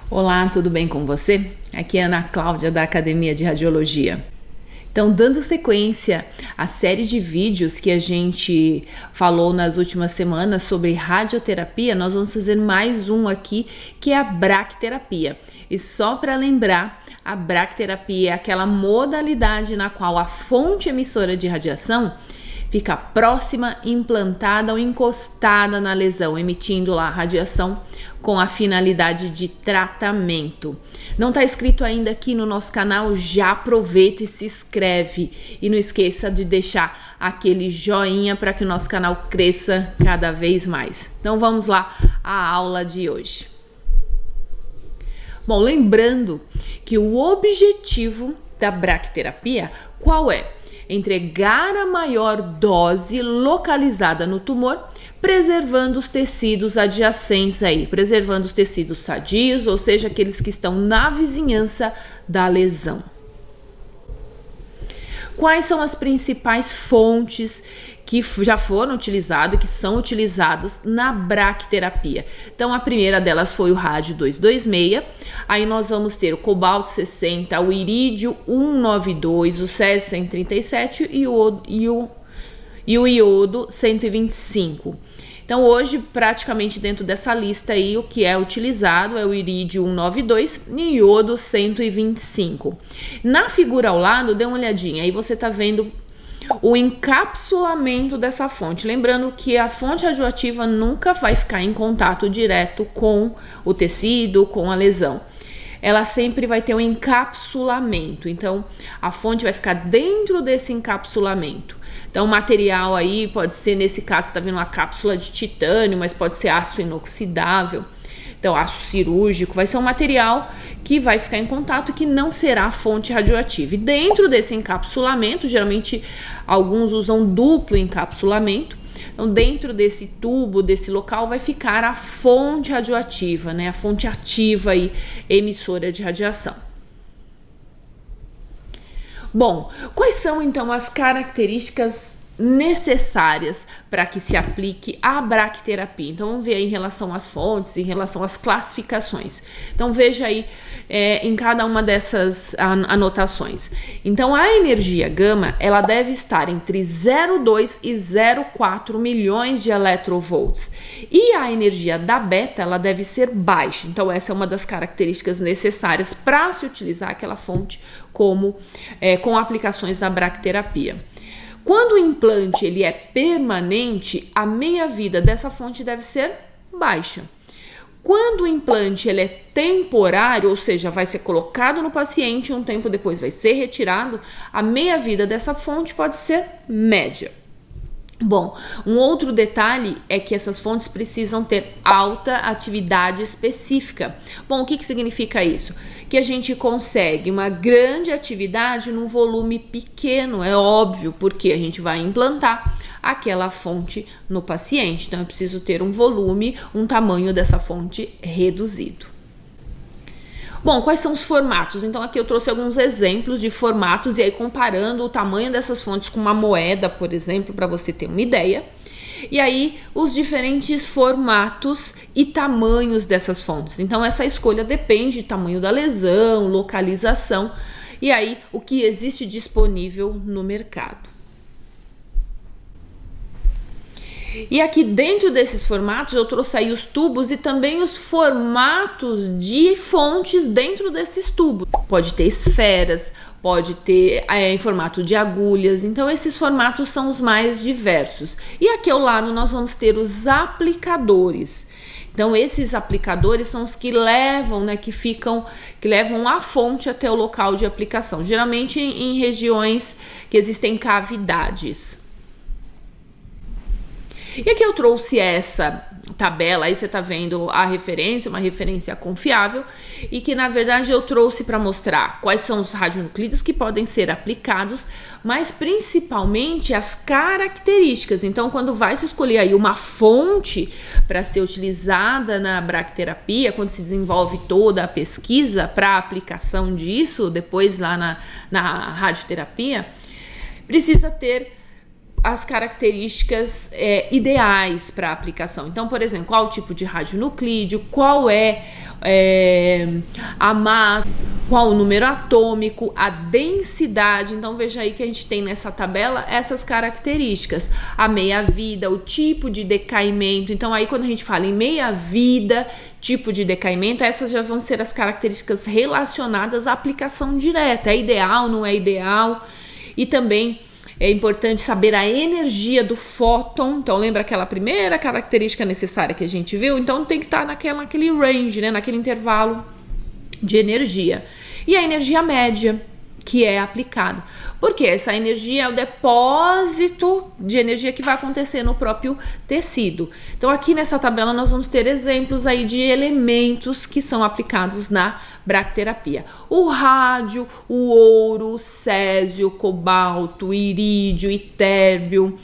Olá, tudo bem com você? Aqui é Ana Cláudia da Academia de Radiologia. Então, dando sequência à série de vídeos que a gente falou nas últimas semanas sobre radioterapia, nós vamos fazer mais um aqui, que é a bracterapia. E só para lembrar, a bracterapia é aquela modalidade na qual a fonte emissora de radiação fica próxima, implantada ou encostada na lesão, emitindo lá a radiação com a finalidade de tratamento. Não está inscrito ainda aqui no nosso canal? Já aproveita e se inscreve. E não esqueça de deixar aquele joinha para que o nosso canal cresça cada vez mais. Então vamos lá à aula de hoje. Bom, lembrando que o objetivo da bracterapia, qual é? Entregar a maior dose localizada no tumor, preservando os tecidos adjacentes aí, preservando os tecidos sadios, ou seja, aqueles que estão na vizinhança da lesão. Quais são as principais fontes que já foram utilizadas, que são utilizadas na bracterapia? Então, a primeira delas foi o rádio 226, aí nós vamos ter o cobalto 60, o irídio 192, o césio 137 e o iodo 125. Então, hoje, praticamente dentro dessa lista aí, o que é utilizado é o irídio 192 e iodo 125. Na figura ao lado, dê uma olhadinha, aí você tá vendo o encapsulamento dessa fonte. Lembrando que a fonte radioativa nunca vai ficar em contato direto com o tecido, com a lesão. Ela sempre vai ter um encapsulamento, então a fonte vai ficar dentro desse encapsulamento. Então o material aí pode ser, nesse caso, você tá vendo uma cápsula de titânio, mas pode ser aço inoxidável. Então, aço cirúrgico vai ser um material que vai ficar em contato e que não será fonte radioativa. E dentro desse encapsulamento, geralmente alguns usam duplo encapsulamento. Então, dentro desse tubo, desse local, vai ficar a fonte radioativa, né? A fonte ativa e emissora de radiação. Bom, quais são então as características necessárias para que se aplique a bracterapia? Então vamos ver aí em relação às fontes, em relação às classificações. Então veja aí em cada uma dessas anotações. Então a energia gama, ela deve estar entre 0,2 e 0,4 milhões de electrovolts, e a energia da beta, ela deve ser baixa. Então essa é uma das características necessárias para se utilizar aquela fonte como com aplicações da bracterapia. Quando o implante ele é permanente, a meia-vida dessa fonte deve ser baixa. Quando o implante ele é temporário, ou seja, vai ser colocado no paciente e um tempo depois vai ser retirado, a meia-vida dessa fonte pode ser média. Bom, um outro detalhe é que essas fontes precisam ter alta atividade específica. Bom, o que significa isso? Que a gente consegue uma grande atividade num volume pequeno, é óbvio, porque a gente vai implantar aquela fonte no paciente. Então, eu preciso ter um volume, um tamanho dessa fonte reduzido. Bom, quais são os formatos? Então aqui eu trouxe alguns exemplos de formatos e aí comparando o tamanho dessas fontes com uma moeda, por exemplo, para você ter uma ideia. E aí os diferentes formatos e tamanhos dessas fontes. Então essa escolha depende do tamanho da lesão, localização e aí o que existe disponível no mercado. E aqui dentro desses formatos eu trouxe aí os tubos e também os formatos de fontes dentro desses tubos. Pode ter esferas, pode ter em formato de agulhas, então esses formatos são os mais diversos. E aqui ao lado nós vamos ter os aplicadores. Então esses aplicadores são os que levam, né, que levam a fonte até o local de aplicação, geralmente em regiões que existem cavidades. E aqui eu trouxe essa tabela, aí você tá vendo a referência, uma referência confiável, e que na verdade eu trouxe para mostrar quais são os radionuclídeos que podem ser aplicados, mas principalmente as características. Então, quando vai se escolher aí uma fonte para ser utilizada na bracterapia, quando se desenvolve toda a pesquisa para a aplicação disso, depois lá na radioterapia, precisa ter as características ideais para a aplicação. Então, por exemplo, qual o tipo de radionuclídeo, qual é a massa, qual o número atômico, a densidade. Então veja aí que a gente tem nessa tabela essas características, a meia-vida, o tipo de decaimento. Então aí quando a gente fala em meia-vida, tipo de decaimento, essas já vão ser as características relacionadas à aplicação direta. É ideal, não é ideal? E também é importante saber a energia do fóton. Então lembra aquela primeira característica necessária que a gente viu? Então tem que estar naquele range, né? Naquele intervalo de energia. E a energia média que é aplicada. Porque essa energia é o depósito de energia que vai acontecer no próprio tecido. Então aqui nessa tabela nós vamos ter exemplos aí de elementos que são aplicados na bracterapia. O rádio, o ouro, o césio, o cobalto, o irídio, o térbio,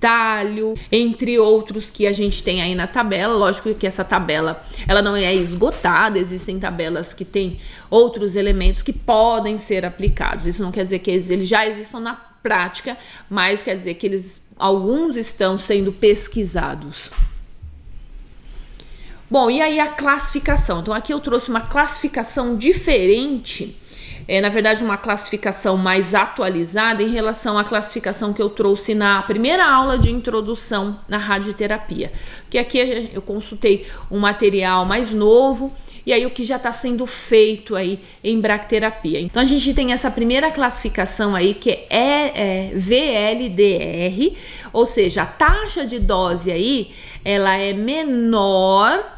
talho, entre outros que a gente tem aí na tabela. Lógico que essa tabela ela não é esgotada, existem tabelas que tem outros elementos que podem ser aplicados. Isso não quer dizer que eles já existam na prática, mas quer dizer que alguns estão sendo pesquisados. Bom, e aí a classificação. Então aqui eu trouxe uma classificação diferente, na verdade uma classificação mais atualizada em relação à classificação que eu trouxe na primeira aula de introdução na radioterapia. Porque aqui eu consultei um material mais novo e aí o que já está sendo feito aí em bracterapia. Então a gente tem essa primeira classificação aí que é VLDR, ou seja, a taxa de dose aí ela é menor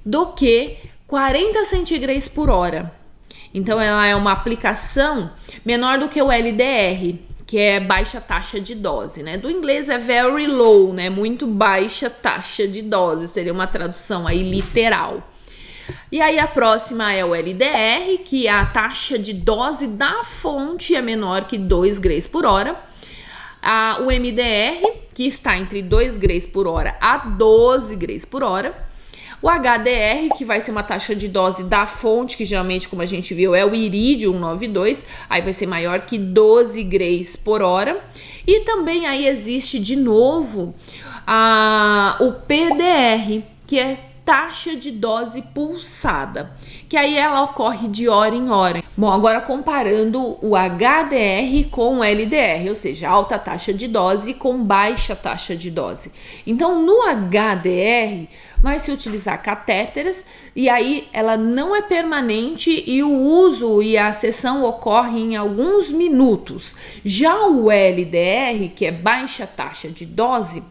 do que 40 centígrados por hora. Então ela é uma aplicação menor do que o LDR, que é baixa taxa de dose, né? Do inglês é very low, né? Muito baixa taxa de dose, seria uma tradução aí literal. E aí a próxima é o LDR, que a taxa de dose da fonte é menor que 2 grays por hora. O MDR, que está entre 2 grays por hora a 12 grays por hora. O HDR, que vai ser uma taxa de dose da fonte, que geralmente, como a gente viu, é o irídio 192, aí vai ser maior que 12 grays por hora. E também aí existe de novo o PDR, que é taxa de dose pulsada, que aí ela ocorre de hora em hora. Bom, agora comparando o HDR com o LDR, ou seja, alta taxa de dose com baixa taxa de dose. Então, no HDR, vai se utilizar catéteres e aí ela não é permanente e o uso e a sessão ocorre em alguns minutos. Já o LDR, que é baixa taxa de dose,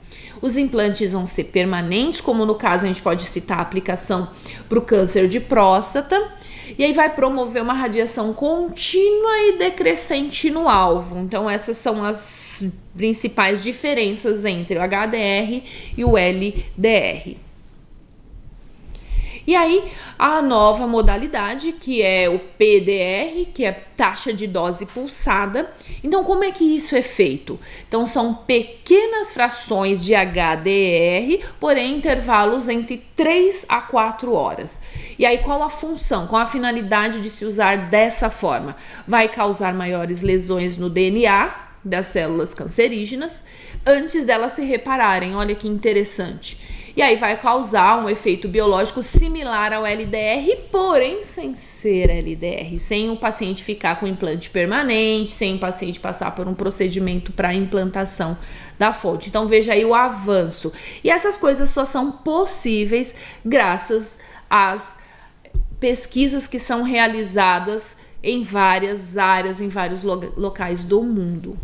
os implantes vão ser permanentes, como no caso a gente pode citar a aplicação para o câncer de próstata, e aí vai promover uma radiação contínua e decrescente no alvo. Então essas são as principais diferenças entre o HDR e o LDR. E aí, a nova modalidade, que é o PDR, que é taxa de dose pulsada. Então, como é que isso é feito? Então, são pequenas frações de HDR, porém, intervalos entre 3 a 4 horas. E aí, qual a função? Qual a finalidade de se usar dessa forma? Vai causar maiores lesões no DNA das células cancerígenas antes delas se repararem. Olha que interessante. E aí vai causar um efeito biológico similar ao LDR, porém sem ser LDR, sem o paciente ficar com implante permanente, sem o paciente passar por um procedimento para implantação da fonte. Então veja aí o avanço. E essas coisas só são possíveis graças às pesquisas que são realizadas em várias áreas, em vários locais do mundo.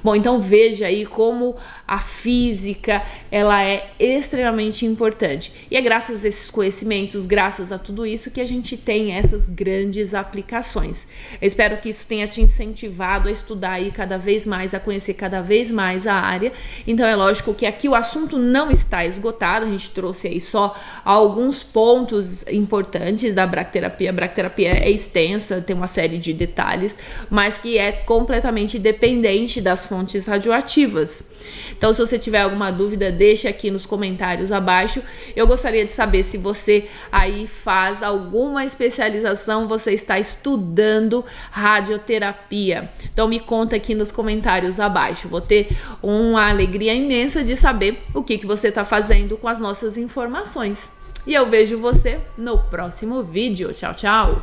Bom, então veja aí como a física ela é extremamente importante. E é graças a esses conhecimentos, graças a tudo isso que a gente tem essas grandes aplicações. Eu espero que isso tenha te incentivado a estudar aí cada vez mais, a conhecer cada vez mais a área. Então é lógico que aqui o assunto não está esgotado, a gente trouxe aí só alguns pontos importantes da bracterapia. A bracterapia é extensa, tem uma série de detalhes, mas que é completamente dependente das fontes radioativas. Então, se você tiver alguma dúvida, deixa aqui nos comentários abaixo. Eu gostaria de saber se você aí faz alguma especialização, você está estudando radioterapia. Então, me conta aqui nos comentários abaixo. Vou ter uma alegria imensa de saber o que você está fazendo com as nossas informações. E eu vejo você no próximo vídeo. Tchau, tchau!